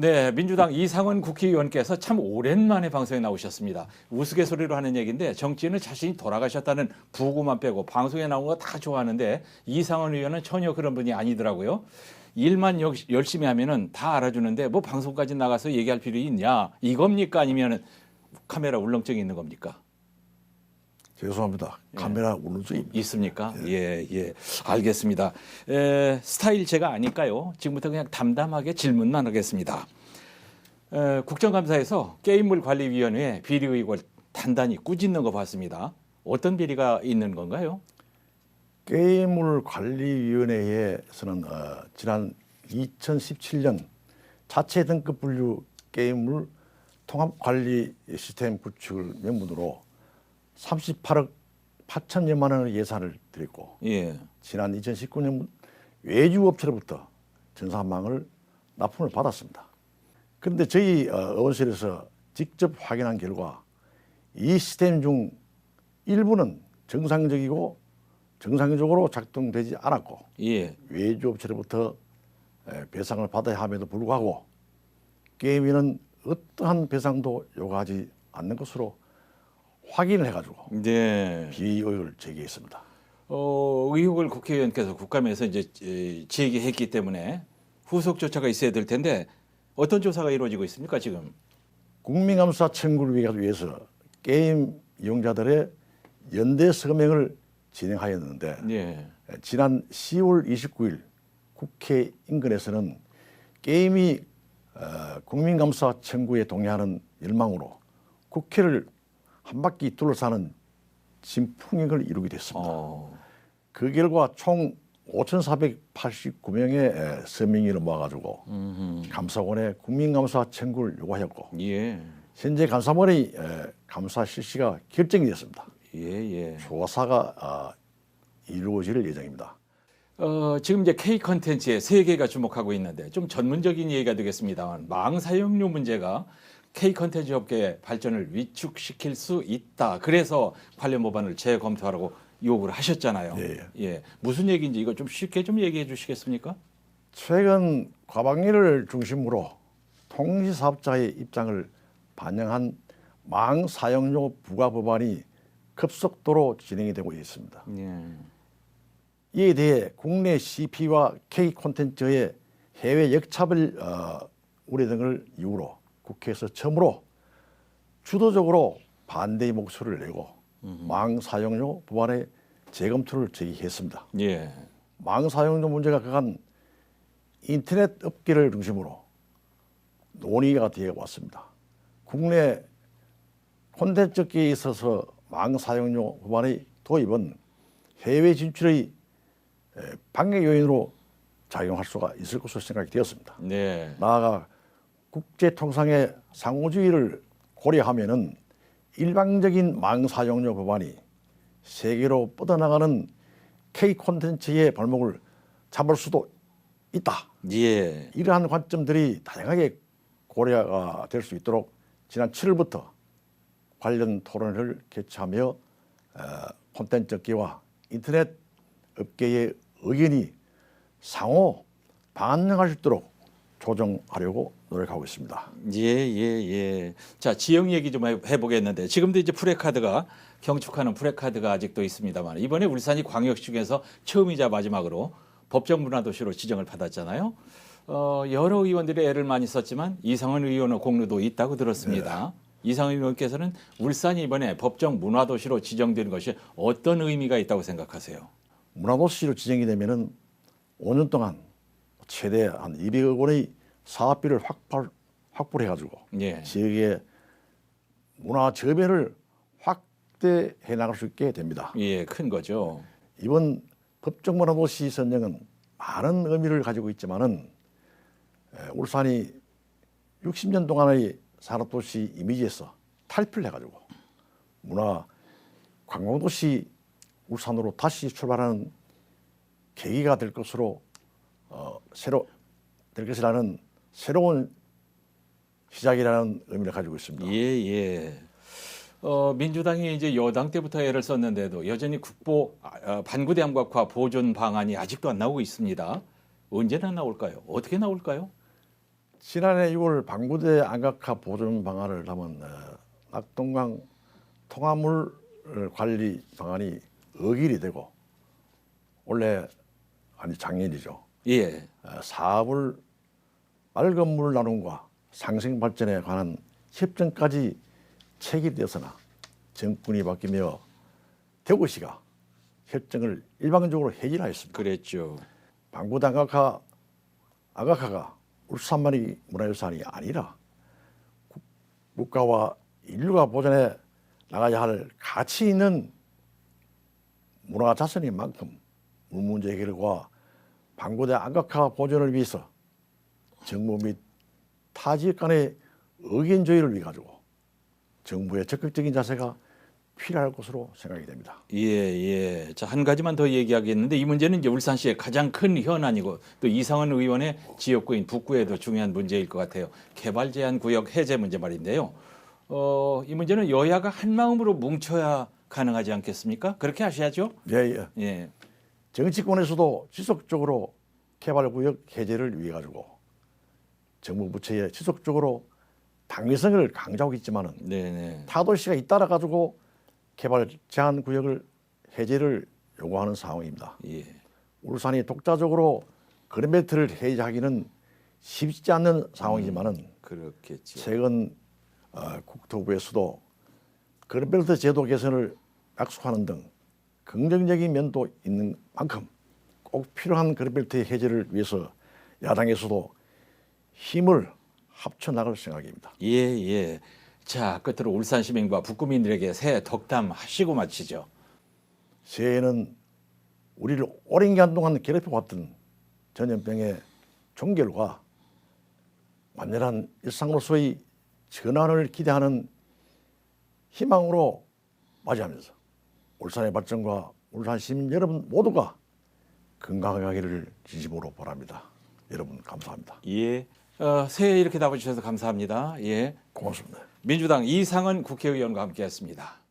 네, 민주당 이상원 국회의원께서 참 오랜만에 방송에 나오셨습니다. 우스갯소리로 하는 얘기인데 정치인은 자신이 돌아가셨다는 부고만 빼고 방송에 나온 거 다 좋아하는데 이상원 의원은 전혀 그런 분이 아니더라고요. 일만 열심히 하면은 다 알아주는데 뭐 방송까지 나가서 얘기할 필요 있냐 이겁니까? 아니면은 카메라 울렁증이 있는 겁니까? 죄송합니다. 카메라 울렁증이 있습니까? 예, 예. 알겠습니다. 스타일 제가 아니까요. 지금부터 그냥 담담하게 질문만 하겠습니다. 국정감사에서 게임물관리위원회 비리 의혹을 단단히 꾸짖는 거 봤습니다. 어떤 비리가 있는 건가요? 게임물관리위원회에서는 지난 2017년 자체 등급 분류 게임물 통합관리 시스템 구축을 명분으로 38억 8천여만 원의 예산을 드렸고, 예. 지난 2019년 외주업체로부터 전산망을 납품을 받았습니다. 그런데 저희 의원실에서 직접 확인한 결과 이 시스템 중 일부는 정상적으로 작동되지 않았고, 예. 외주업체로부터 배상을 받아야 함에도 불구하고 게임위는 어떠한 배상도 요구하지 않는 것으로 확인을 해가지고 네. 비위 의혹을 제기했습니다. 의혹을 국회의원께서 국감에서 이제 제기했기 때문에 후속 조처가 있어야 될 텐데 어떤 조사가 이루어지고 있습니까 지금? 국민감사 청구를 위해서 게임 이용자들의 연대 서명을 진행하였는데, 예. 지난 10월 29일 국회 인근에서는 게임이 국민감사 청구에 동의하는 열망으로 국회를 한 바퀴 둘러싸는 진풍행을 이루게 됐습니다. 그 결과 총 5,489명의 서명인을 모아가지고 감사원에 국민감사 청구를 요구하였고, 예. 현재 감사원의 감사 실시가 결정이 됐습니다. 예. 조사가 이루어질 예정입니다. 지금 이제 K 컨텐츠에 세계가 주목하고 있는데 좀 전문적인 얘기가 되겠습니다만 망 사용료 문제가 K 컨텐츠 업계의 발전을 위축시킬 수 있다. 그래서 관련 법안을 재검토하라고 요구를 하셨잖아요. 예. 무슨 얘기인지 이거 좀 쉽게 좀 얘기해 주시겠습니까? 최근 과방위를 중심으로 통시사업자의 입장을 반영한 망 사용료 부과 법안이 급속도로 진행이 되고 있습니다. 예. 이에 대해 국내 CP와 K 콘텐츠의 해외 역차별 우려 등을 이유로 국회에서 처음으로 주도적으로 반대의 목소리를 내고 망 사용료 법안의 재검토를 제기했습니다. 예. 망 사용료 문제가 그간 인터넷 업계를 중심으로 논의가 되어 왔습니다. 국내 콘텐츠 업계에 있어서 망 사용료 법안의 도입은 해외 진출의 방해 요인으로 작용할 수가 있을 것으로 생각이 되었습니다. 네. 나아가 국제 통상의 상호주의를 고려하면은 일방적인 망 사용료 법안이 세계로 뻗어나가는 K 콘텐츠의 발목을 잡을 수도 있다. 예. 이러한 관점들이 다양하게 고려가 될 수 있도록 지난 7월부터 관련 토론을 개최하며 콘텐츠 업계와 인터넷 업계의 의견이 상호 반영할 수 있도록 조정하려고 노력하고 있습니다. 예. 자, 지역 얘기 좀 해보겠는데 지금도 이제 프레카드가 경축하는 프레카드가 아직도 있습니다만 이번에 울산이 광역시 중에서 처음이자 마지막으로 법정 문화도시로 지정을 받았잖아요. 여러 의원들이 애를 많이 썼지만 이상원 의원의 공로도 있다고 들었습니다. 이상원 의원께서는 울산이 이번에 법정 문화도시로 지정된 것이 어떤 의미가 있다고 생각하세요? 문화도시로 지정이 되면은 5년 동안 최대 한 200억 원의 사업비를 확보를 해가지고 예. 지역의 문화 저변을 확대해 나갈 수 있게 됩니다. 예, 큰 거죠. 이번 법정 문화도시 선정은 많은 의미를 가지고 있지만은 울산이 60년 동안의 산업도시 이미지에서 탈피를 해가지고 문화 관광도시 울산으로 다시 출발하는 계기가 될 것으로 될 것이라는 새로운 시작이라는 의미를 가지고 있습니다. 예. 민주당이 이제 여당 때부터 애를 썼는데도 여전히 반구대암각화 보존 방안이 아직도 안 나오고 있습니다. 언제나 나올까요? 어떻게 나올까요? 지난해 6월 방부대 안각화 보존 방안을 담은 낙동강 통화물 관리 방안이 의결이 되고 올해 아니 작년이죠. 예. 사업을 맑은 물 나눔과 상생 발전에 관한 협정까지 체결되었으나 정권이 바뀌며 대구시가 협정을 일방적으로 해지하였습니다. 그랬죠. 방부대 안각화가 울산만이 문화유산이 아니라 국가와 인류가 보존해 나가야 할 가치 있는 문화자산인 만큼 물 문제 해결과 방부대 안각화 보존을 위해서 정부 및 타 지역 간의 의견 조율을 위해 가지고 정부의 적극적인 자세가 필요할 것으로 생각이 됩니다. 예, 예. 자, 한 가지만 더 얘기하겠는데 이 문제는 이제 울산시의 가장 큰 현안이고 또 이상은 의원의 지역구인 북구에도 중요한 문제일 것 같아요. 개발 제한 구역 해제 문제 말인데요. 이 문제는 여야가 한 마음으로 뭉쳐야 가능하지 않겠습니까? 그렇게 하셔야죠. 예, 예. 예. 정치권에서도 지속적으로 개발구역 해제를 위해 가지고 정부 부처에 지속적으로 당위성을 강조하고 있지만은 네네. 타도시가 잇따라 가지고 개발 제한 구역을 해제를 요구하는 상황입니다. 예. 울산이 독자적으로 그린벨트를 해제하기는 쉽지 않는 상황이지만은 그렇겠죠. 최근 국토부에서도 그린벨트 제도 개선을 약속하는 등 긍정적인 면도 있는 만큼 꼭 필요한 그린벨트 해제를 위해서 야당에서도 힘을 합쳐 나갈 생각입니다. 예, 예. 자, 끝으로 울산 시민과 북구민들에게 새해 덕담 하시고 마치죠. 새해에는 우리를 오랜 기간 동안 괴롭혀왔던 전염병의 종결과 완전한 일상으로서의 전환을 기대하는 희망으로 맞이하면서 울산의 발전과 울산 시민 여러분 모두가 건강하기를 진심으로 바랍니다. 여러분 감사합니다. 예. 새해 이렇게 나와주셔서 감사합니다. 예. 고맙습니다. 민주당 이상은 국회의원과 함께했습니다.